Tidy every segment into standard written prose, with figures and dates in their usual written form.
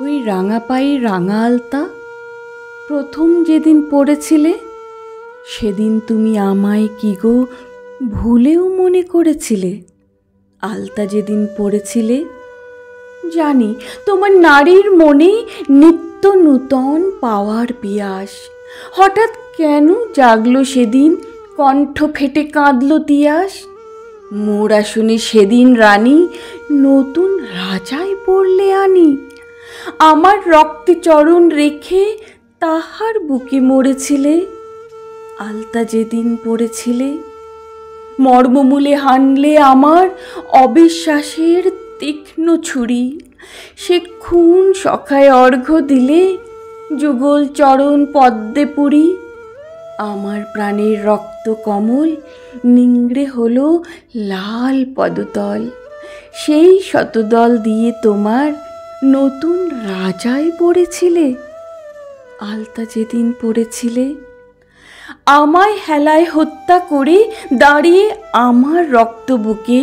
ওই রাঙা পায়ে রাঙা আলতা প্রথম যেদিন পড়েছিলে, সেদিন তুমি আমায় কি গো ভুলেও মনে করেছিলে? আলতা যেদিন পড়েছিলে, জানি তোমার নারীর মনে নিত্য নূতন পাওয়ার পিয়াস। হঠাৎ কেন জাগলো সেদিন, কণ্ঠ ফেটে কাঁদলো তিয়াস? মোর আসনে সেদিন রানী নতুন রাজায় পড়লে আনি। আমার রক্তে চরণ রেখে তাহার বুকে মরেছিলে। আলতা যেদিন পড়েছিলে, মর্মমূলে হানলে আমার অবিশ্বাসের তীক্ষ্ণ ছুরি। সে খুন সখায় অর্ঘ্য দিলে যুগল চরণ পদ্মে পুরি। আমার প্রাণের রক্ত কমল নিংড়ে হলো লাল পদতল। সেই শতদল দিয়ে তোমার নতুন রাজায় পড়েছিলে। আলতা যেদিন পড়েছিলে, আমায় হেলায় হত্যা করে দাঁড়িয়ে আমার রক্ত বুকে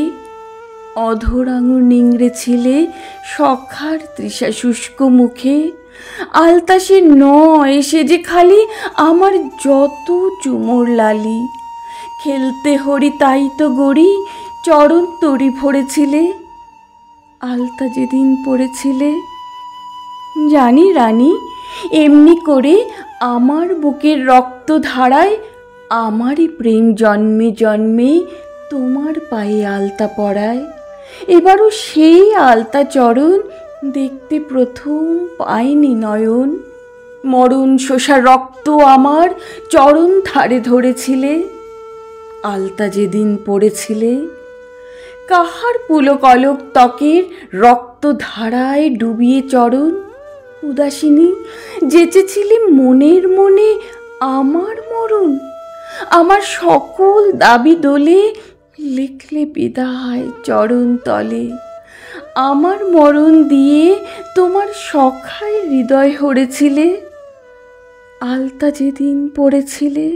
অধর আঙুর নিংড়েছিলে সখার তৃষা শুষ্ক মুখে। আলতা সে নয়, সে যে খালি আমার যত চুমোর লালি। খেলতে হরি তাই তো গড়ি চরণ তরি ভরেছিলে। আলতা যেদিন পড়েছিলে, জানি রানী এমনি করে আমার বুকের রক্ত ধারায় আমারই প্রেম জন্মে জন্মে তোমার পায়ে আলতা পরায়। এবারও সেই আলতা চরণ দেখতে প্রথম পাইনি নয়ন। মরণ শোষা রক্ত আমার চরণ ধারে ধরেছিলে। আলতা যেদিন পড়েছিলে, কাহার পুলকলক ত্বকের রক্ত ধারায় ডুবিয়ে চরণ। উদাসিনী যেচেছিলে মনের মনে আমার মরণ। আমার সকল দাবি দোলে লিখলে বিদায় চরণ তলে। আমার মরণ দিয়ে তোমার সখায় হৃদয় হরেছিলে। আলতা যেদিন পড়েছিলে,